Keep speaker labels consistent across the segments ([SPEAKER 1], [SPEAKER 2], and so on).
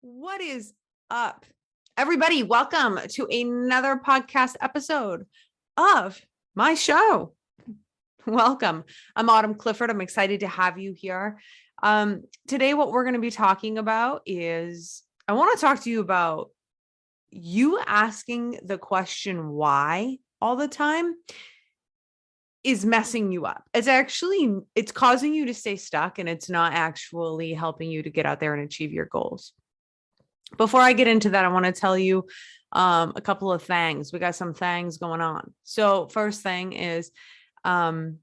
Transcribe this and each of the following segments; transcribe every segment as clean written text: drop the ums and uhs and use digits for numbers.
[SPEAKER 1] What is up, everybody? Welcome to another podcast episode of my show. Welcome. I'm Autumn Clifford. I'm excited to have you here. Today, what we're going to be talking about is I want to talk to you about you asking the question why all the time is messing you up. It's causing you to stay stuck, and it's not actually helping you to get out there and achieve your goals. Before I get into that, I want to tell you a couple of things. We got some things going on. So first thing is, if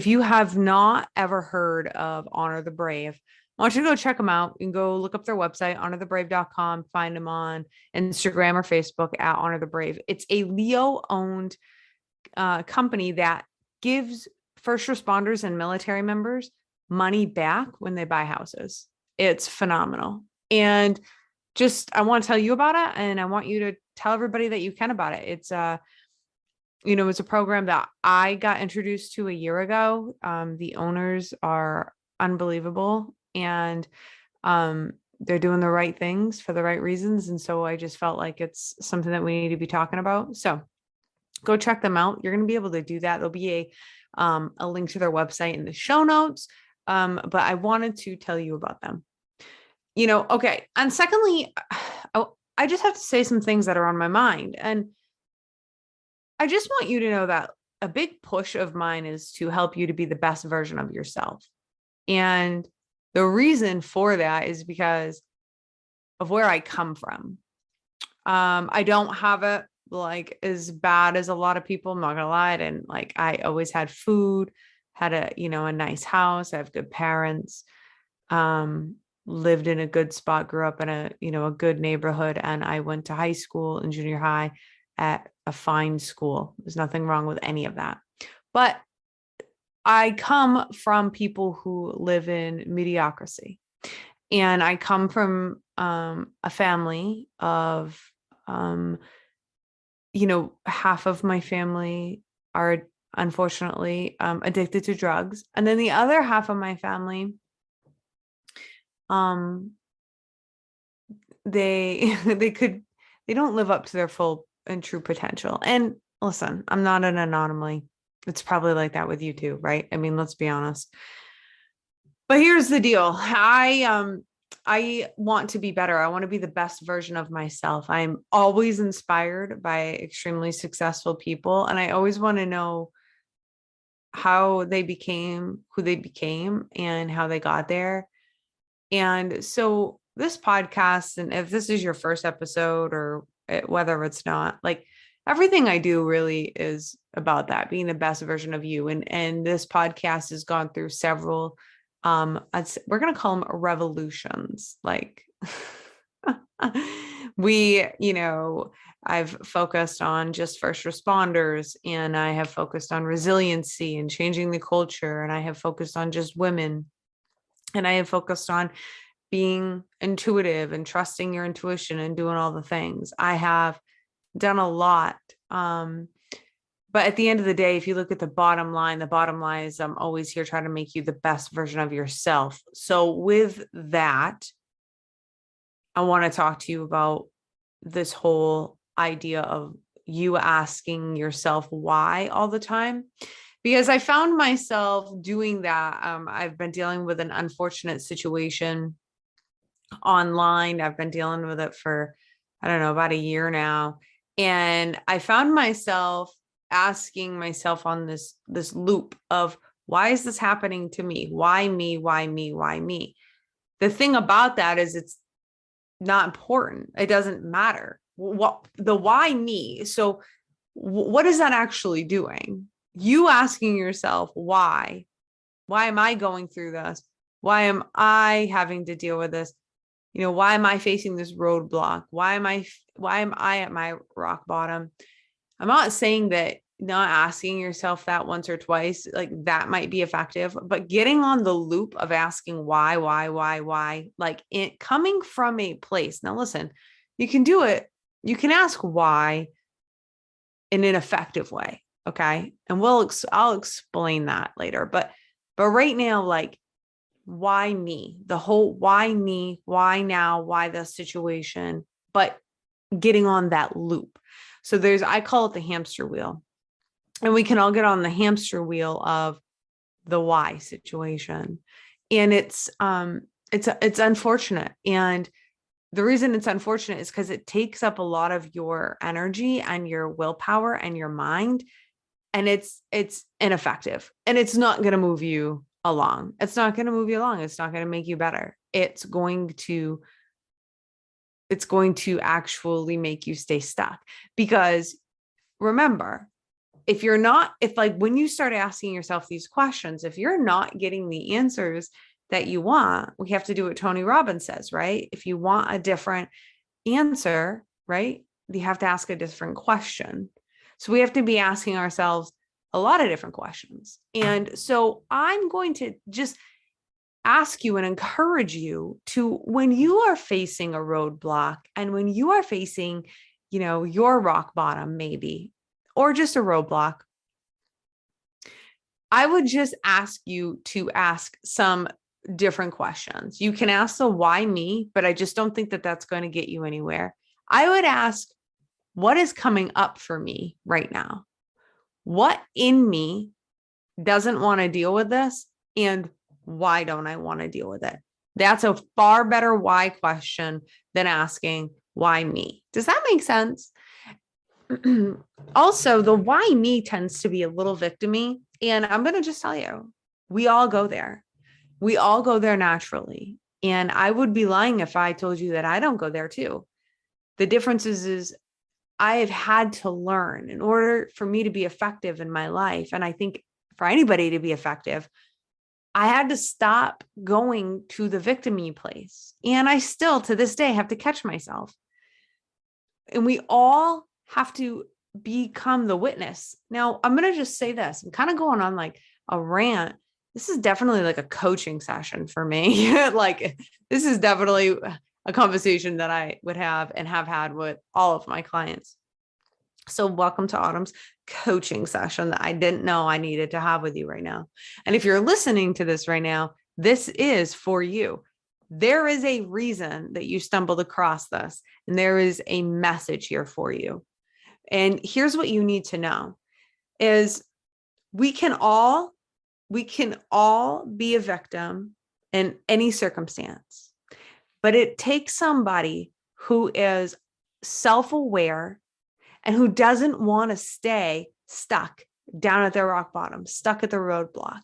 [SPEAKER 1] you have not ever heard of Honor the Brave, I want you to go check them out. You can go look up their website, honorthebrave.com, find them on Instagram or Facebook at Honor the Brave. It's a Leo-owned company that gives first responders and military members money back when they buy houses. It's phenomenal. And I want to tell you about it, and I want you to tell everybody that you can about it. It's it's a program that I got introduced to a year ago. The owners are unbelievable, and they're doing the right things for the right reasons. And so I just felt like it's something that we need to be talking about. So go check them out. You're going to be able to do that. There'll be a link to their website in the show notes. But I wanted to tell you about them. Okay. And secondly, I just have to say some things that are on my mind. And I just want you to know that a big push of mine is to help you to be the best version of yourself. And the reason for that is because of where I come from. I don't have it like as bad as a lot of people. I'm not gonna lie. And like, I always had food, had a nice house. I have good parents. Lived in a good spot, grew up in a good neighborhood. And I went to high school and junior high at a fine school. There's nothing wrong with any of that. But I come from people who live in mediocrity. And I come from a family of, half of my family are unfortunately addicted to drugs. And then the other half of my family, they don't live up to their full and true potential. And listen, I'm not an anomaly. It's probably like that with you too, right? I mean, let's be honest. But here's the deal. I want to be better. I want to be the best version of myself. I'm always inspired by extremely successful people, and I always want to know how they became who they became and how they got there. And so this podcast, and if this is your first episode or whether it's not, like everything I do really is about that, being the best version of you. And this podcast has gone through several, we're going to call them revolutions. Like I've focused on just first responders, and I have focused on resiliency and changing the culture. And I have focused on just women. And I have focused on being intuitive and trusting your intuition and doing all the things. I have done a lot. But at the end of the day, if you look at the bottom line is I'm always here trying to make you the best version of yourself. So with that, I want to talk to you about this whole idea of you asking yourself why all the time. Because I found myself doing that. I've been dealing with an unfortunate situation online. I've been dealing with it for, I don't know, about a year now. And I found myself asking myself on this loop of, why is this happening to me? Why me? Why me? Why me? The thing about that is it's not important. It doesn't matter. Why me? So what is that actually doing? You asking yourself, why am I going through this? Why am I having to deal with this? Why am I facing this roadblock? Why am I at my rock bottom? I'm not saying that not asking yourself that once or twice, like that might be effective, but getting on the loop of asking why, like it coming from a place. Now, listen, you can do it. You can ask why in an effective way. Okay. And I'll explain that later. But right now, like, why me? The whole why me, why now, why this situation, but getting on that loop. So I call it the hamster wheel. And we can all get on the hamster wheel of the why situation. And it's unfortunate. And the reason it's unfortunate is because it takes up a lot of your energy and your willpower and your mind. And it's ineffective, and it's not going to move you along. It's not going to move you along. It's not going to make you better. It's going to actually make you stay stuck. Because remember, if when you start asking yourself these questions, if you're not getting the answers that you want, we have to do what Tony Robbins says, right? If you want a different answer, right, you have to ask a different question. So we have to be asking ourselves a lot of different questions. And so I'm going to just ask you and encourage you to, when you are facing a roadblock and when you are facing, your rock bottom, maybe, or just a roadblock, I would just ask you to ask some different questions. You can ask the why me, but I just don't think that that's going to get you anywhere. I would ask, what is coming up for me right now? What in me doesn't want to deal with this? And why don't I want to deal with it? That's a far better why question than asking, why me? Does that make sense? Also, the why me tends to be a little victim-y. And I'm going to just tell you, we all go there. We all go there naturally. And I would be lying if I told you that I don't go there too. The difference is I have had to learn in order for me to be effective in my life. And I think for anybody to be effective, I had to stop going to the victim-y place. And I still, to this day, have to catch myself. And we all have to become the witness. Now, I'm going to just say this. I'm kind of going on like a rant. This is definitely like a coaching session for me. Like, this is definitely a conversation that I would have and have had with all of my clients. So welcome to Autumn's coaching session that I didn't know I needed to have with you right now. And if you're listening to this right now, this is for you. There is a reason that you stumbled across this, and there is a message here for you. And here's what you need to know is we can all be a victim in any circumstance, but it takes somebody who is self-aware and who doesn't want to stay stuck down at their rock bottom, stuck at the roadblock.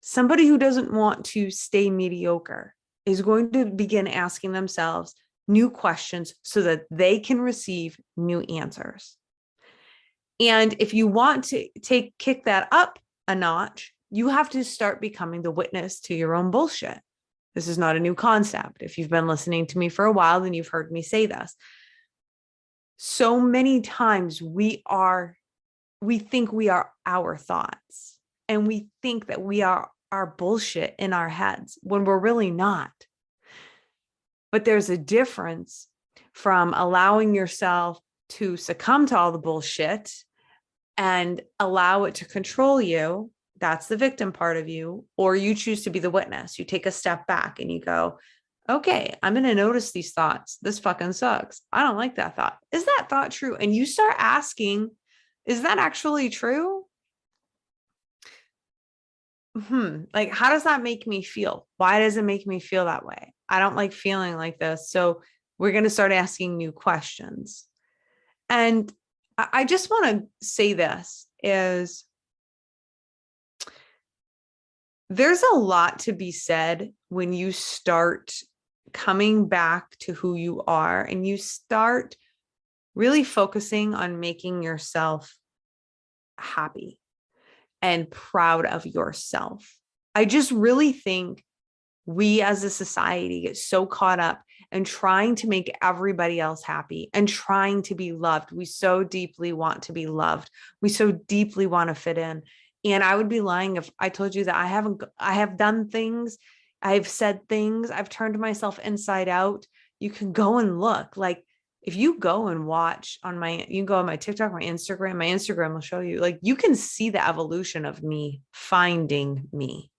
[SPEAKER 1] Somebody who doesn't want to stay mediocre is going to begin asking themselves new questions so that they can receive new answers. And if you want to kick that up a notch, you have to start becoming the witness to your own bullshit. This is not a new concept. If you've been listening to me for a while, then you've heard me say this. So many times we think we are our thoughts, and we think that we are our bullshit in our heads when we're really not. But there's a difference from allowing yourself to succumb to all the bullshit and allow it to control you. That's the victim part of you. Or you choose to be the witness. You take a step back and you go, okay, I'm going to notice these thoughts. This fucking sucks. I don't like that thought. Is that thought true? And you start asking, is that actually true? Like, how does that make me feel? Why does it make me feel that way? I don't like feeling like this. So we're going to start asking new questions. And I just want to say this is there's a lot to be said when you start coming back to who you are and you start really focusing on making yourself happy and proud of yourself. I just really think we as a society get so caught up in trying to make everybody else happy and trying to be loved. We so deeply want to be loved. We so deeply want to fit in. And I would be lying if I told you that I have done things, I've said things, I've turned myself inside out. You can go and look. Like, if you go and watch you can go on my TikTok, my Instagram will show you, like, you can see the evolution of me finding me.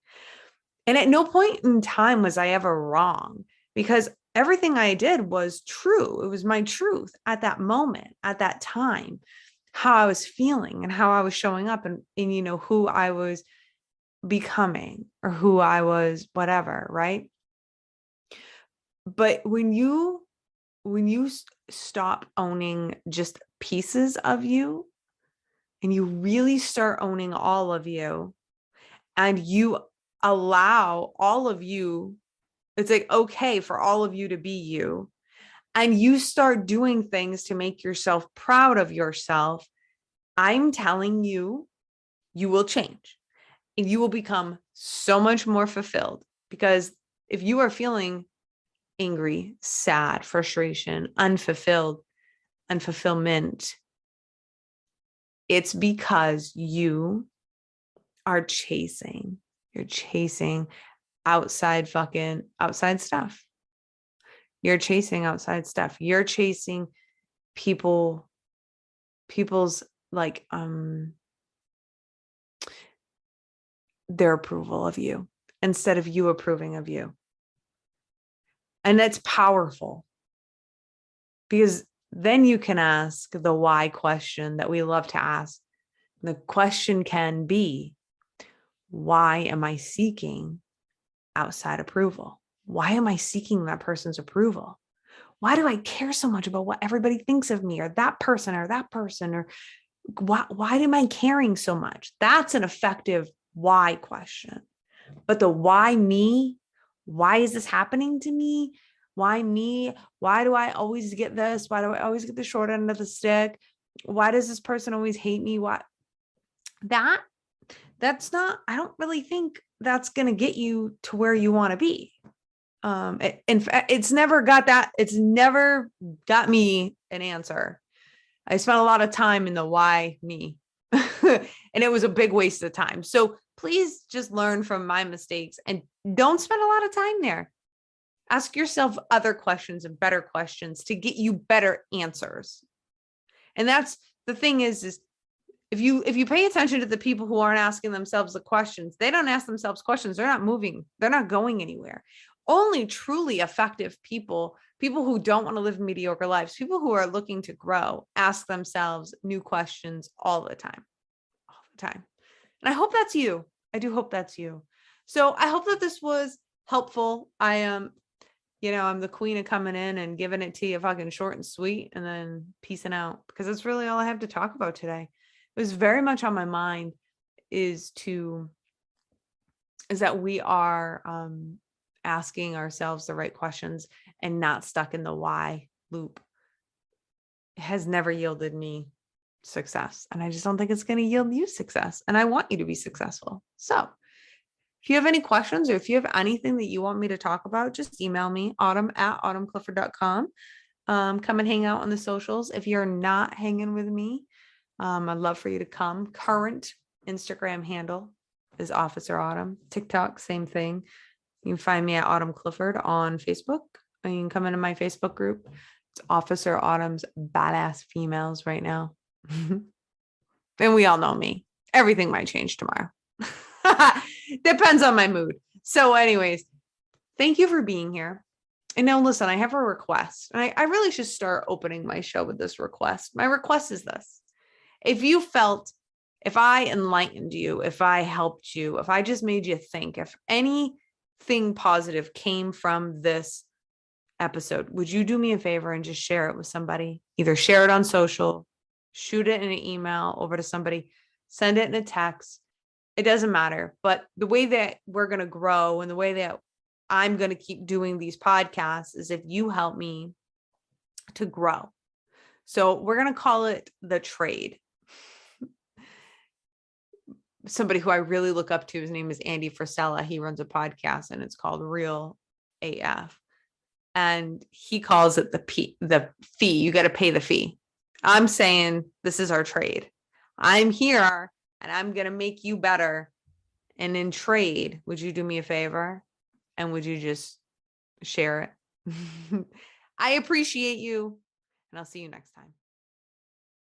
[SPEAKER 1] And at no point in time was I ever wrong, because everything I did was true. It was my truth at that moment, at that time, how I was feeling and how I was showing up, and who I was becoming, or who I was, whatever, right? But when you stop owning just pieces of you, and you really start owning all of you, and you allow all of you, it's like okay for all of you to be you, and you start doing things to make yourself proud of yourself, I'm telling you, you will change and you will become so much more fulfilled. Because if you are feeling angry, sad, frustration, unfulfillment, it's because you're chasing outside stuff. You're chasing outside stuff. You're chasing people's like their approval of you instead of you approving of you. And that's powerful, because then you can ask the why question that we love to ask. The question can be, why am I seeking outside approval? Why am I seeking that person's approval? Why do I care so much about what everybody thinks of me, or that person, or why am I caring so much? That's an effective why question. But the why me? Why is this happening to me? Why me? Why do I always get this? Why do I always get the short end of the stick? Why does this person always hate me? That's not, I don't really think that's going to get you to where you want to be. In fact, it's never got me an answer. I spent a lot of time in the why me, and it was a big waste of time. So please just learn from my mistakes and don't spend a lot of time there. Ask yourself other questions and better questions to get you better answers. And that's the thing is if you pay attention to the people who aren't asking themselves the questions, they don't ask themselves questions. They're not moving. They're not going anywhere. Only truly effective people who don't want to live mediocre lives, people who are looking to grow, ask themselves new questions all the time. And I hope that's you. I do hope that's you. So I hope that this was helpful. I am, I'm the queen of coming in and giving it to you fucking short and sweet and then peacing out, because that's really all I have to talk about today. It was very much on my mind is that we are asking ourselves the right questions and not stuck in the why loop. It has never yielded me success, and I just don't think it's going to yield you success, and I want you to be successful. So if you have any questions, or if you have anything that you want me to talk about, just email me, autumn@autumnclifford.com. Come and hang out on the socials. If you're not hanging with me, I'd love for you to come. Current Instagram handle is Officer Autumn. TikTok, same thing. You can find me at Autumn Clifford on Facebook. Or you can come into my Facebook group. It's Officer Autumn's Badass Females right now. And we all know me. Everything might change tomorrow. Depends on my mood. So anyways, thank you for being here. And now listen, I have a request. And I really should start opening my show with this request. My request is this. If I enlightened you, if I helped you, if I just made you think, if anything positive came from this episode, would you do me a favor and just share it with somebody? Either share it on social, shoot it in an email over to somebody, send it in a text. It doesn't matter. But the way that we're going to grow and the way that I'm going to keep doing these podcasts is if you help me to grow. So we're going to call it The Trade. Somebody who I really look up to, his name is Andy Frisella. He runs a podcast and it's called Real AF. And he calls it the fee. You got to pay the fee. I'm saying this is our trade. I'm here and I'm going to make you better. And in trade, would you do me a favor? And would you just share it? I appreciate you. And I'll see you next time.